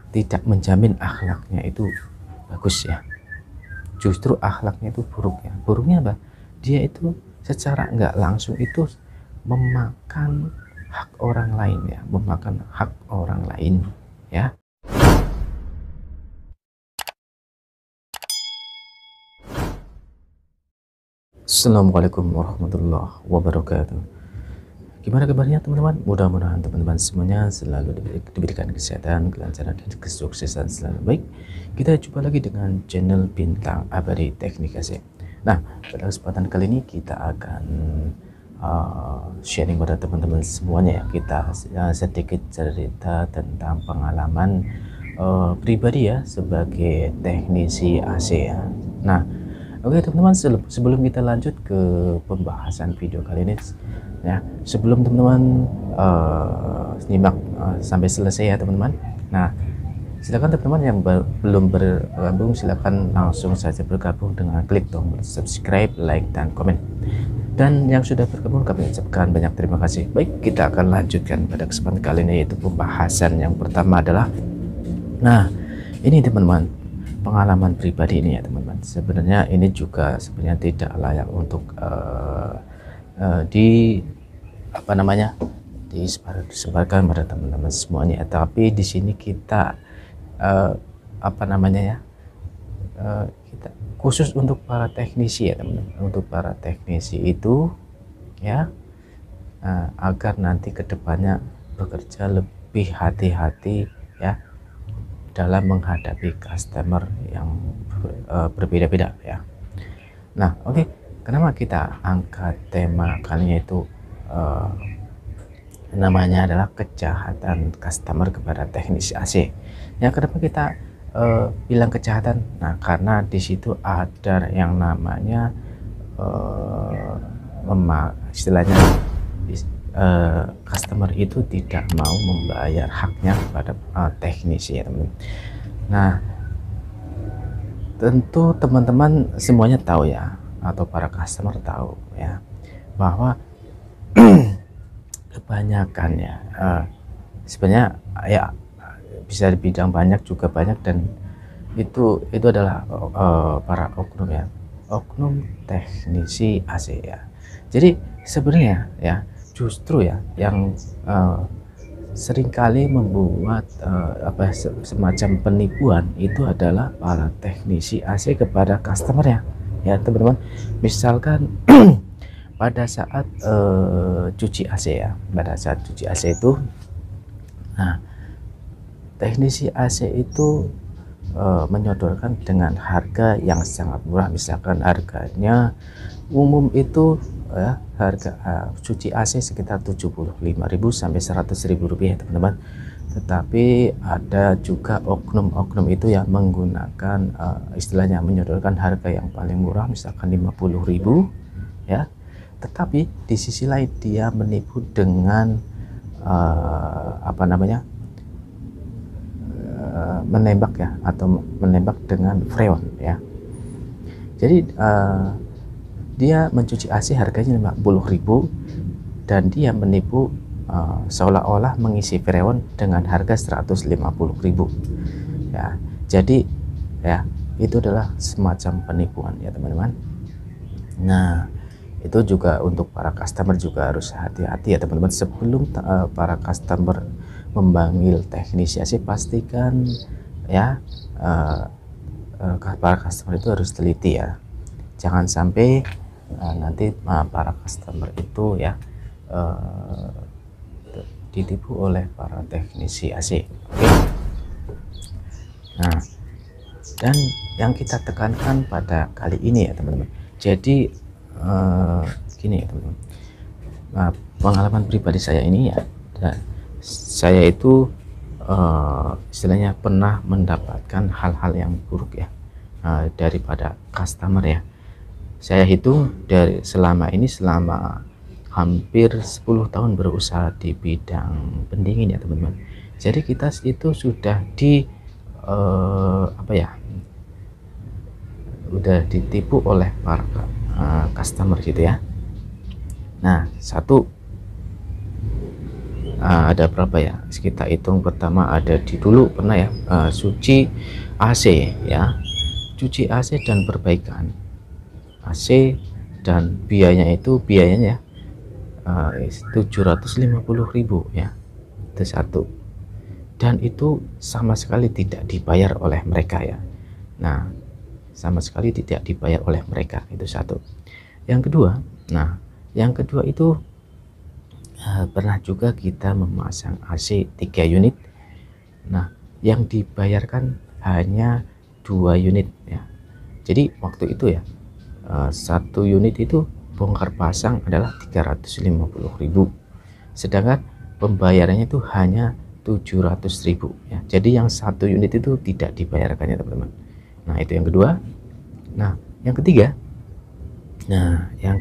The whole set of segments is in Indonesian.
tidak menjamin akhlaknya itu bagus ya. Justru akhlaknya itu buruk ya. Buruknya apa? Dia itu secara nggak langsung itu memakan hak orang lain ya, memakan hak orang lain ya. Assalamualaikum warahmatullahi wabarakatuh. Gimana kabarnya teman-teman? Mudah-mudahan teman-teman semuanya selalu diberikan kesehatan, kelancaran, dan kesuksesan selalu baik. Kita jumpa lagi dengan channel Bintang Abadi Teknik AC. Nah, pada kesempatan kali ini kita akan sharing pada teman-teman semuanya ya. Kita sedikit cerita tentang pengalaman pribadi ya sebagai teknisi AC ya. Nah, oke teman-teman, sebelum kita lanjut ke pembahasan video kali ini ya, sebelum teman-teman nyimak sampai selesai ya teman-teman. Nah, silakan teman-teman yang belum bergabung silakan langsung saja bergabung dengan klik tombol subscribe, like, dan komen. Dan yang sudah bergabung kami ucapkan banyak terima kasih. Baik, kita akan lanjutkan pada kesempatan kali ini, yaitu pembahasan yang pertama adalah, nah ini teman-teman, pengalaman pribadi ini ya teman-teman. Sebenarnya ini juga sebenarnya tidak layak untuk disebarkan pada teman-teman semuanya. Tapi di sini kita kita khusus untuk para teknisi ya teman-teman. Untuk para teknisi itu ya, agar nanti kedepannya bekerja lebih hati-hati ya dalam menghadapi customer yang berbeda-beda ya. Nah, oke, kenapa kita angkat tema kalinya itu namanya adalah kejahatan customer kepada teknisi AC ya. Kenapa kita bilang kejahatan? Nah, karena di situ ada yang namanya istilahnya customer itu tidak mau membayar haknya kepada teknisi ya teman-teman. Nah, tentu teman-teman semuanya tahu ya, atau para customer tahu ya, bahwa kebanyakan ya sebenarnya ya bisa dibilang banyak juga banyak, dan itu adalah para oknum ya, oknum teknisi AC ya. Jadi sebenarnya ya, justru ya yang seringkali membuat semacam penipuan itu adalah para teknisi AC kepada customer ya teman-teman. Misalkan pada saat cuci AC ya, pada saat cuci AC itu, nah teknisi AC itu menyodorkan dengan harga yang sangat murah. Misalkan harganya umum itu ya, harga cuci AC sekitar 75.000 sampai 100.000 rupiah teman-teman. Tetapi ada juga oknum-oknum itu yang menggunakan istilahnya menyodorkan harga yang paling murah, misalkan 50.000 ya, tetapi di sisi lain dia menipu dengan menembak ya, atau menembak dengan freon ya. Jadi dia mencuci AC harganya 50.000 dan dia menipu seolah-olah mengisi freon dengan harga 150.000 ya. Jadi ya, itu adalah semacam penipuan ya teman-teman. Nah, itu juga untuk para customer juga harus hati-hati ya teman-teman. Sebelum para customer memanggil teknisi AC, pastikan ya para customer itu harus teliti ya. Jangan sampai nanti para customer itu ya ditipu oleh para teknisi AC. Oke. Nah, dan yang kita tekankan pada kali ini ya teman-teman, jadi gini ya teman-teman, pengalaman pribadi saya ini ya, saya itu istilahnya pernah mendapatkan hal-hal yang buruk ya daripada customer ya. Saya hitung dari selama hampir 10 tahun berusaha di bidang pendingin ya teman-teman. Jadi kita itu sudah udah ditipu oleh para customer gitu ya. Nah, satu ada berapa ya, kita hitung. Pertama ada di dulu pernah ya, suci AC ya, cuci AC dan perbaikan AC, dan biayanya 750.000 ya, itu satu, dan itu sama sekali tidak dibayar oleh mereka ya. Nah, sama sekali tidak dibayar oleh mereka, itu satu. Yang kedua, itu pernah juga kita memasang AC 3 unit. Nah, yang dibayarkan hanya 2 unit ya. Jadi waktu itu ya, satu unit itu bongkar pasang adalah 350.000, sedangkan pembayarannya itu hanya 700.000 ya. Jadi yang satu unit itu tidak dibayarkan ya teman-teman. Nah, itu yang kedua. Nah, yang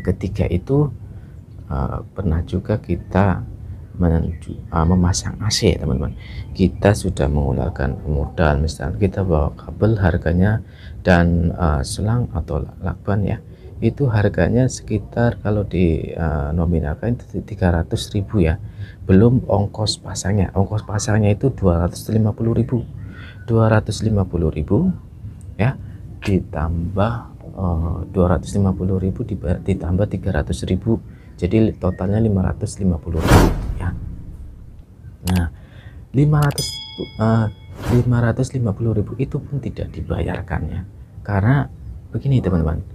ketiga itu pernah juga kita memasang AC ya teman-teman. Kita sudah mengeluarkan modal, misalnya kita bawa kabel harganya dan selang atau lakban ya, itu harganya sekitar kalau di nominalkan itu 300.000 ya, belum ongkos pasangnya. Ongkos pasangnya itu 250.000 ya, ditambah 250.000 ditambah 300.000, jadi totalnya 550.000 ya. Nah, 550.000 itu pun tidak dibayarkannya, karena begini teman-teman,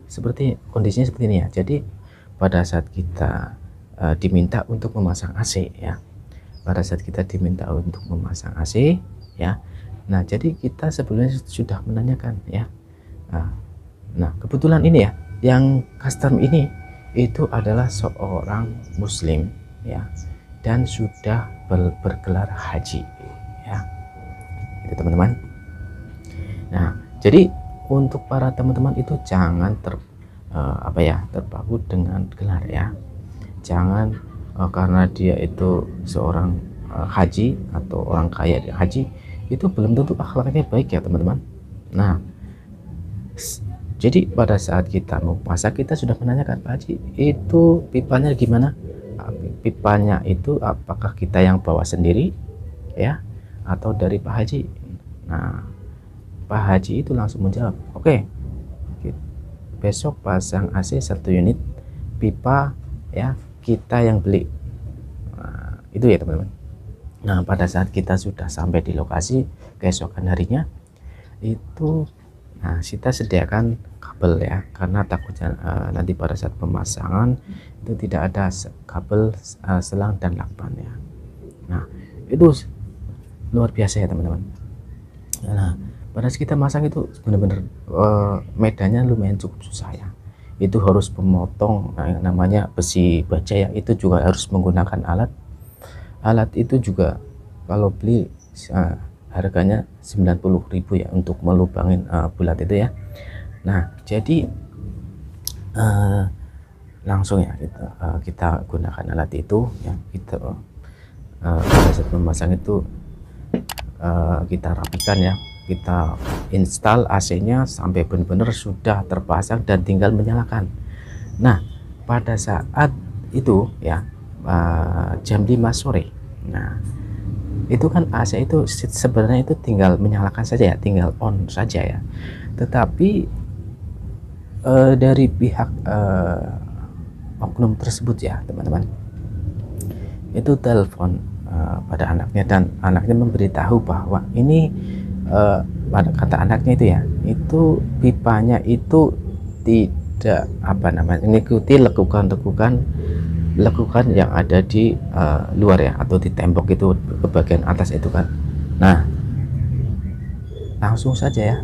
seperti kondisinya seperti ini ya. Jadi pada saat kita diminta untuk memasang AC ya, ya, nah jadi kita sebelumnya sudah menanyakan ya. Nah, kebetulan ini ya, yang custom ini itu adalah seorang muslim ya, dan sudah bergelar haji ya, itu teman-teman. Nah, jadi untuk para teman-teman itu jangan terpaku dengan gelar ya. Jangan karena dia itu seorang haji atau orang kaya di haji, itu belum tentu akhlaknya baik ya teman-teman. Nah, jadi pada saat kita mau masak, kita sudah menanyakan, Pak Haji, itu pipanya gimana? Pipanya itu apakah kita yang bawa sendiri ya, atau dari Pak Haji? Nah, Pak Haji itu langsung menjawab, oke, besok pasang AC 1 unit, pipa ya kita yang beli. Nah, itu ya teman-teman. Nah, pada saat kita sudah sampai di lokasi keesokan harinya itu, kita sediakan kabel ya, karena takutnya nanti pada saat pemasangan itu tidak ada kabel selang dan lakban ya. Nah, itu luar biasa ya teman-teman. Nah, pada saat kita masang itu benar-benar medannya lumayan cukup susah ya. Itu harus memotong yang namanya besi baja ya, itu juga harus menggunakan alat itu juga kalau beli harganya 90.000 ya untuk melubangin bulat itu ya. Nah, jadi langsung ya kita gunakan alat itu ya. Kita pada saat memasang itu kita rapikan ya, kita install AC-nya sampai benar-benar sudah terpasang dan tinggal menyalakan. Nah, pada saat itu ya jam 5 sore, nah itu kan AC itu sebenarnya itu tinggal menyalakan saja ya, tinggal on saja ya. Tetapi dari pihak oknum tersebut ya teman-teman, itu telepon pada anaknya, dan anaknya memberitahu bahwa ini kata anaknya itu ya, itu pipanya itu tidak mengikuti lekukan yang ada di luar ya, atau di tembok itu ke bagian atas itu kan. Nah, langsung saja ya,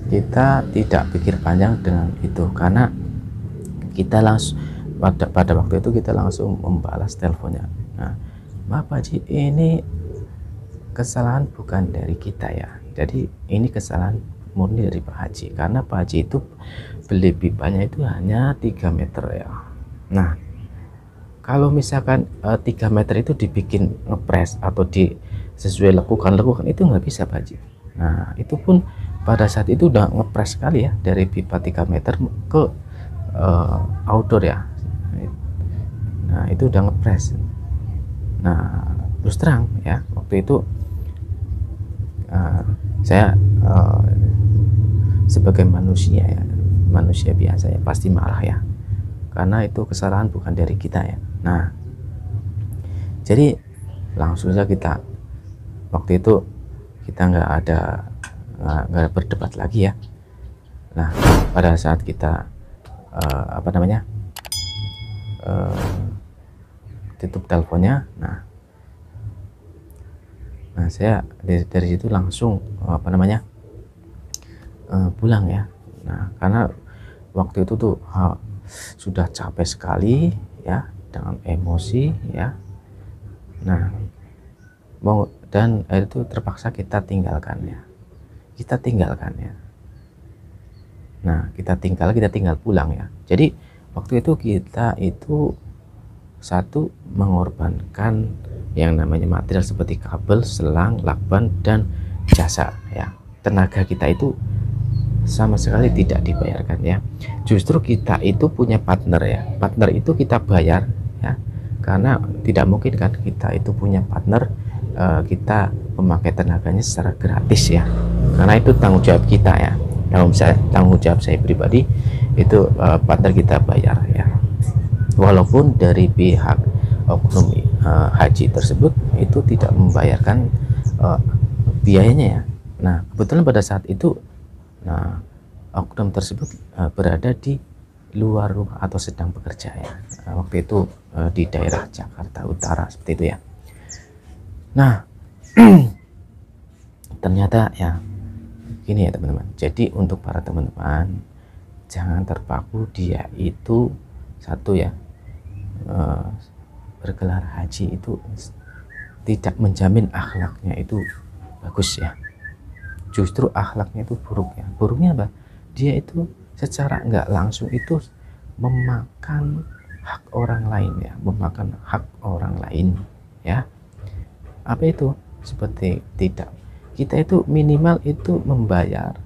kita tidak pikir panjang dengan itu, karena kita langsung pada waktu itu kita langsung membalas teleponnya. Nah, Pak Haji, ini kesalahan bukan dari kita ya, jadi ini kesalahan murni dari Pak Haji, karena Pak Haji itu beli pipanya itu hanya 3 meter ya. Nah, kalau misalkan 3 meter itu dibikin ngepres atau sesuai lekukan itu nggak bisa Pak Haji. Nah, itu pun pada saat itu udah ngepres sekali ya, dari pipa 3 meter ke outdoor ya. Nah itu udah ngepres. Nah terus terang ya, waktu itu saya sebagai manusia ya, manusia biasa ya, pasti marah ya, karena itu kesalahan bukan dari kita ya. Nah jadi langsung saja kita waktu itu kita nggak ada berdebat lagi ya. Nah pada saat kita tutup teleponnya, nah saya dari situ langsung pulang ya. Nah karena waktu itu tuh sudah capek sekali ya, dengan emosi ya. Nah dan itu terpaksa kita tinggalkan ya. Nah kita tinggal pulang ya. Jadi waktu itu kita itu satu, mengorbankan yang namanya material seperti kabel, selang, lakban, dan jasa ya. Tenaga kita itu sama sekali tidak dibayarkan ya. Justru kita itu punya partner ya, partner itu kita bayar ya, karena tidak mungkin kan kita itu punya partner kita memakai tenaganya secara gratis ya, karena itu tanggung jawab kita ya. Tanggung jawab saya pribadi itu partner kita bayar ya, walaupun dari pihak oknum haji tersebut itu tidak membayarkan biayanya ya. Nah kebetulan pada saat itu oknum tersebut berada di luar rumah atau sedang bekerja ya, waktu itu di daerah Jakarta Utara seperti itu ya. Nah ternyata ya gini ya teman-teman, jadi untuk para teman-teman jangan terpaku dia itu satu ya, bergelar haji itu tidak menjamin akhlaknya itu bagus ya, justru akhlaknya itu buruk ya. Buruknya apa? Dia itu secara nggak langsung itu memakan hak orang lain ya, memakan hak orang lain ya. Apa itu? Seperti tidak, kita itu minimal itu membayar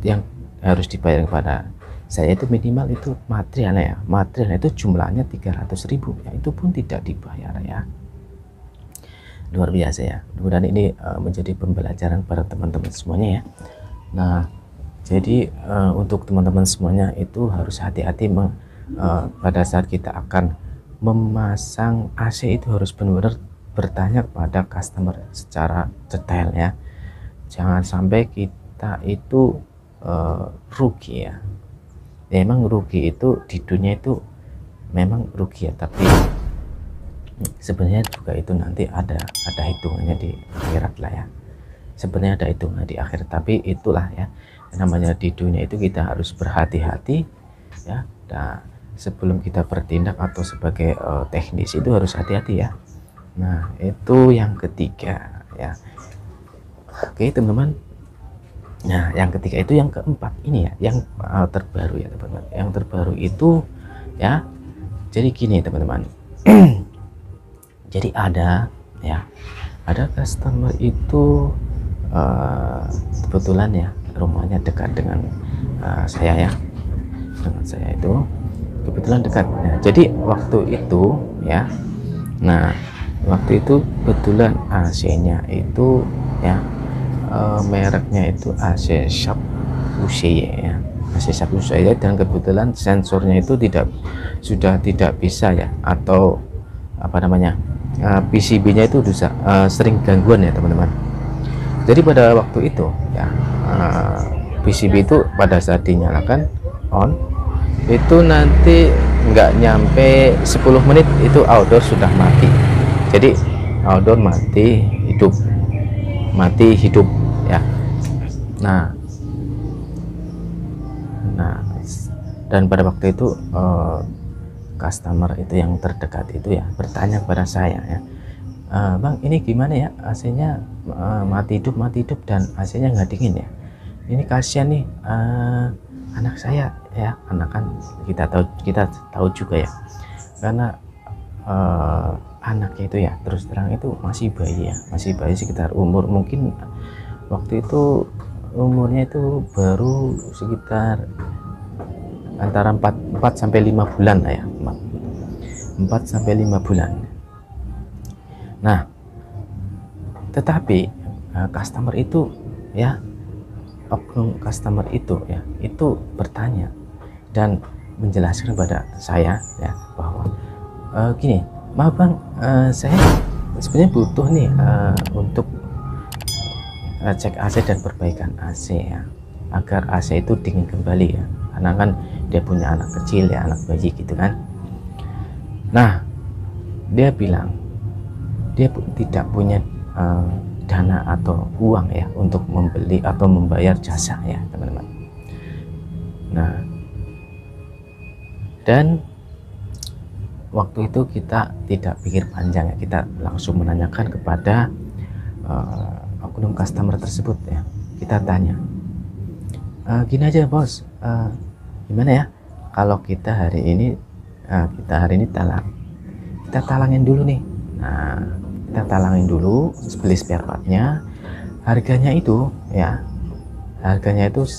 yang harus dibayar kepada saya itu minimal itu materialnya ya, materialnya itu jumlahnya 300.000 ya, itu pun tidak dibayar ya. Luar biasa ya. Mudah-mudahan ini menjadi pembelajaran para teman-teman semuanya ya. Nah jadi untuk teman-teman semuanya itu harus hati-hati pada saat kita akan memasang AC itu harus benar-benar bertanya kepada customer secara detail ya. Jangan sampai kita itu rugi ya. Memang rugi itu di dunia itu memang rugi ya, tapi sebenarnya juga itu nanti ada hitungannya di akhirat lah ya. Sebenarnya ada hitungan di akhirat, tapi itulah ya namanya di dunia itu kita harus berhati-hati ya. Nah sebelum kita bertindak atau sebagai teknisi itu harus hati-hati ya. Nah itu yang ketiga ya. Oke teman-teman, nah yang ketiga itu yang keempat ini ya, yang terbaru ya teman-teman. Yang terbaru itu ya, jadi gini teman-teman. Jadi ada customer itu kebetulan ya rumahnya dekat dengan saya ya, dengan saya itu kebetulan dekat. Nah, jadi waktu itu ya, nah waktu itu kebetulan AC-nya itu ya mereknya itu AC Sharp UCY ya, AC Sharp UCY, dan kebetulan sensornya itu sudah tidak bisa ya, atau apa namanya PCB-nya itu bisa sering gangguan ya teman-teman. Jadi pada waktu itu ya PCB itu pada saat dinyalakan on itu nanti nggak nyampe 10 menit itu outdoor sudah mati. Jadi outdoor mati hidup ya. Nah dan pada waktu itu customer itu yang terdekat itu ya bertanya kepada saya ya, Bang ini gimana ya AC-nya mati hidup dan AC-nya nggak dingin ya, ini kasihan nih anak saya ya. Anak kan kita tahu juga ya, karena anaknya itu ya terus terang itu masih bayi sekitar umur mungkin waktu itu umurnya itu baru sekitar antara 4 sampai 5 bulan lah ya. 4 sampai 5 bulan. Nah, tetapi customer itu ya, oknum customer itu ya, itu bertanya dan menjelaskan kepada saya ya bahwa gini, maaf bang, saya sebenarnya butuh nih untuk cek AC dan perbaikan AC ya, agar AC itu dingin kembali ya, karena kan dia punya anak kecil ya, anak bayi gitu kan. Nah, dia bilang dia tidak punya dana atau uang ya untuk membeli atau membayar jasa ya teman-teman. Nah, dan waktu itu kita tidak pikir panjang ya, kita langsung menanyakan kepada oknum customer tersebut ya. Kita tanya, gini aja bos, gimana ya kalau kita hari ini kita talangin dulu nih. Nah, kita talangin dulu, beli spare partnya, harganya itu ya, harganya itu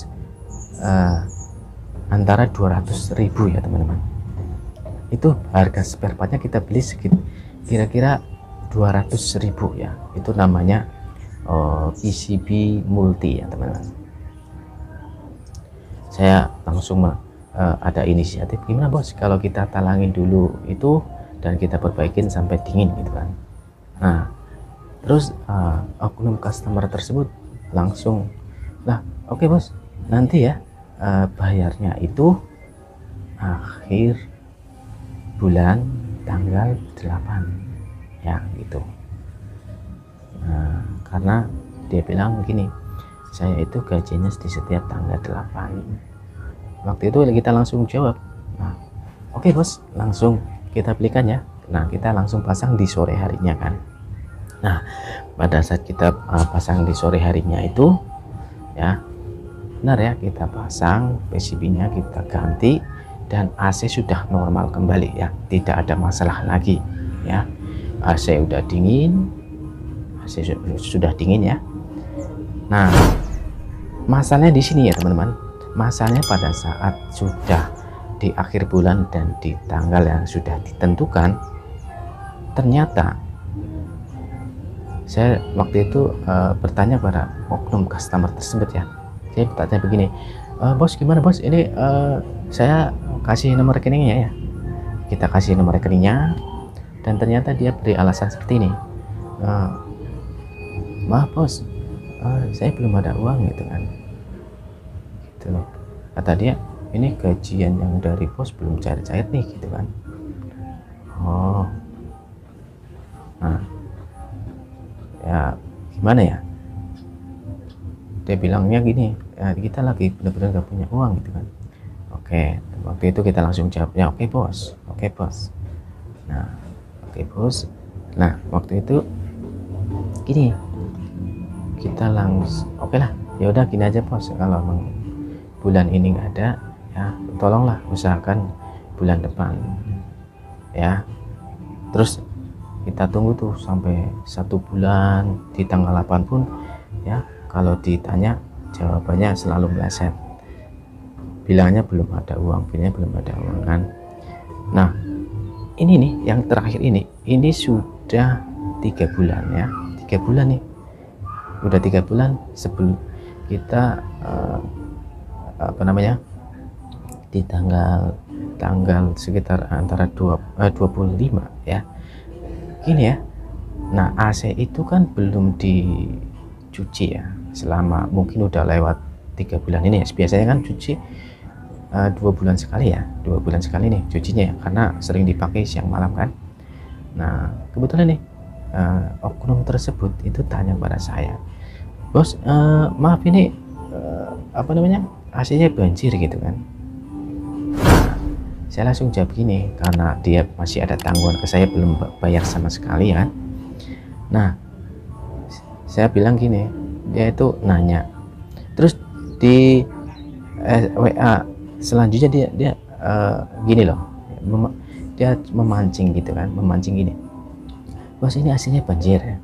antara 200.000 ya teman-teman. Itu harga spare partnya kita beli kira-kira 200.000 ya. Itu namanya PCB multi ya teman-teman. Saya langsung ada inisiatif, gimana bos kalau kita talangin dulu itu dan kita perbaikin sampai dingin gitu kan. Nah, terus oknum customer tersebut langsung, lah oke bos, nanti ya bayarnya itu akhir bulan tanggal 8 ya gitu. Nah, karena dia bilang begini, saya itu gajinya di setiap tanggal 8. Waktu itu kita langsung jawab, nah oke bos, langsung kita belikan ya. Nah, kita langsung pasang di sore harinya kan. Nah, pada saat kita pasang di sore harinya itu ya, benar ya, kita pasang PCB-nya, kita ganti, dan AC sudah normal kembali ya, tidak ada masalah lagi ya. AC udah dingin, AC sudah dingin ya. Nah, masalahnya di sini ya teman-teman. Masalahnya pada saat sudah di akhir bulan dan di tanggal yang sudah ditentukan, ternyata saya waktu itu bertanya pada oknum customer tersebut ya. Saya bertanya begini, bos gimana bos, ini saya kasih nomor rekeningnya ya. Kita kasih nomor rekeningnya, dan ternyata dia beri alasan seperti ini, maaf bos, saya belum ada uang gitu kan. Gitu loh, kata dia, ini gajian yang dari bos belum cair-cair nih gitu kan. Oh, nah ya gimana ya, dia bilangnya gini, ya, kita lagi benar-benar gak punya uang gitu kan. Oke, waktu itu kita langsung jawab, ya oke bos, oke bos. Nah, oke bos. Nah, waktu itu gini, kita langsung oke lah, ya udah gini aja bos, kalau memang bulan ini nggak ada ya, tolonglah usahakan bulan depan ya. Terus kita tunggu tuh sampai 1 bulan, di tanggal 8 pun ya, kalau ditanya jawabannya selalu meleset, bilangnya belum ada uang, bilangnya belum ada uang kan. Nah, ini nih yang terakhir ini sudah 3 bulan ya, 3 bulan nih, udah 3 bulan sebelum kita apa namanya, di tanggal sekitar antara 25 ya gini ya. Nah, AC itu kan belum dicuci ya, selama mungkin udah lewat 3 bulan ini ya. Biasanya kan cuci 2 bulan sekali ya, 2 bulan sekali nih cucinya ya, karena sering dipakai siang malam kan. Nah, kebetulan nih oknum tersebut itu tanya pada saya, bos, maaf ini apa namanya, AC-nya banjir gitu kan. Nah, saya langsung jawab gini, karena dia masih ada tanggungan ke saya, belum bayar sama sekali kan. Nah, saya bilang gini, dia itu nanya, terus di WA selanjutnya dia gini loh, dia memancing gitu kan, memancing gini, bos ini AC-nya banjir ya,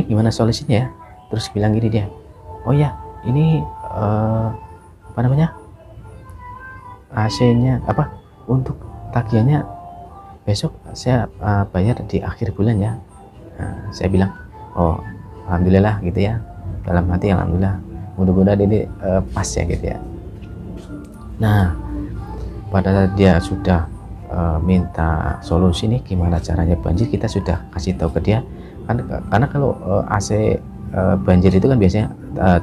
gimana solusinya ya. Terus bilang gini dia, oh ya ini apa namanya, AC-nya apa, untuk tagihannya besok saya bayar di akhir bulan ya. Nah, saya bilang, oh alhamdulillah gitu ya, dalam hati alhamdulillah, mudah-mudahan ini pas ya gitu ya. Nah, pada saat dia sudah minta solusi nih gimana caranya banjir, kita sudah kasih tahu ke dia kan, karena kalau AC banjir itu kan biasanya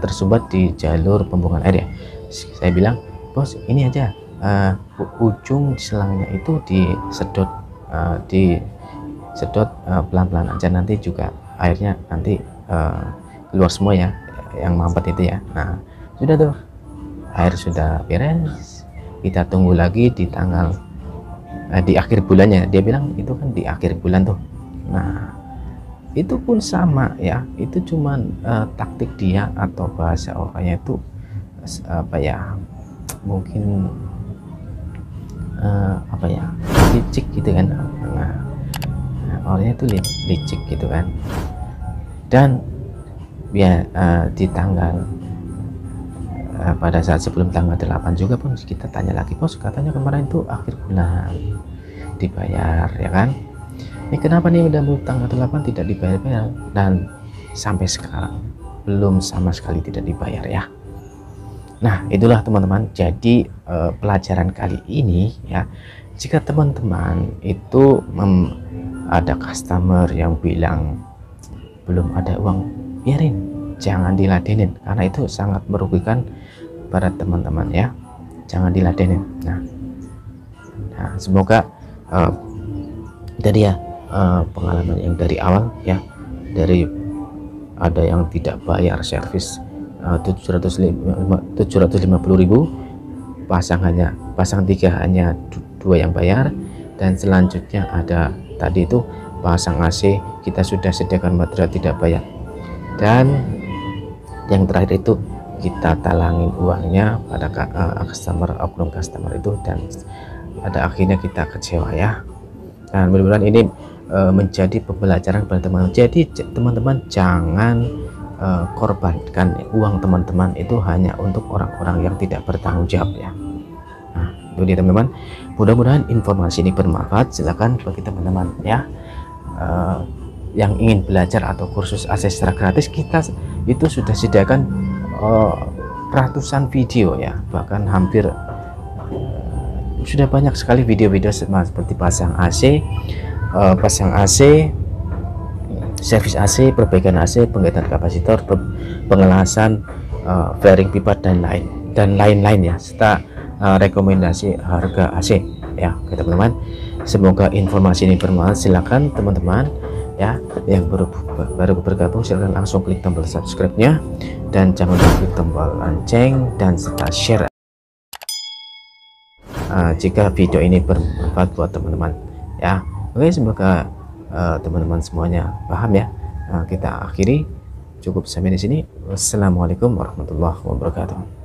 tersumbat di jalur pembuangan air ya. Saya bilang, bos ini aja ujung selangnya itu disedot pelan-pelan aja, nanti juga airnya nanti keluar semua ya yang mampet itu ya. Nah sudah tuh, air sudah beres, kita tunggu lagi di tanggal di akhir bulannya. Dia bilang itu kan di akhir bulan tuh. Nah itu pun sama ya, itu cuman taktik dia atau bahasa orangnya itu apa ya, mungkin apa ya, licik gitu kan. Nah, orangnya itu licik gitu kan. Dan ya di tanggal pada saat sebelum tanggal 8 juga pun kita tanya lagi, bos katanya kemarin itu akhir bulan dibayar ya kan, ini kenapa nih udah tanggal 8 tidak dibayar, dan sampai sekarang belum sama sekali tidak dibayar ya. Nah itulah teman-teman, jadi pelajaran kali ini ya, jika teman-teman itu ada customer yang bilang belum ada uang, biarin, jangan diladenin, karena itu sangat merugikan para teman-teman ya, jangan diladenin. Nah semoga dari ya pengalaman yang dari awal ya, dari ada yang tidak bayar servis 750.000, pasang 3 hanya 2 yang bayar, dan selanjutnya ada tadi itu pasang AC kita sudah sediakan material tidak bayar, dan yang terakhir itu kita talangin uangnya pada oknum customer itu, dan pada akhirnya kita kecewa ya. Dan mudah-mudahan ini menjadi pembelajaran kepada teman-teman. Jadi teman-teman jangan korbankan uang teman-teman itu hanya untuk orang-orang yang tidak bertanggung jawab ya. Nah itu dia teman-teman, mudah-mudahan informasi ini bermanfaat. Silakan bagi teman-teman ya yang ingin belajar atau kursus AC secara gratis, kita itu sudah sediakan ratusan video ya, bahkan hampir sudah banyak sekali video-video seperti pasang AC, servis AC, perbaikan AC, penggantian kapasitor, pengelasan, flaring pipa dan lain-lain ya, serta rekomendasi harga AC ya teman-teman. Semoga informasi ini bermanfaat. Silakan teman-teman ya yang baru bergabung, silakan langsung klik tombol subscribe-nya, dan jangan lupa klik tombol lonceng dan serta share jika video ini bermanfaat buat teman-teman ya. Oke, semoga teman-teman semuanya paham ya. Kita akhiri cukup sampai di sini. Wassalamualaikum warahmatullahi wabarakatuh.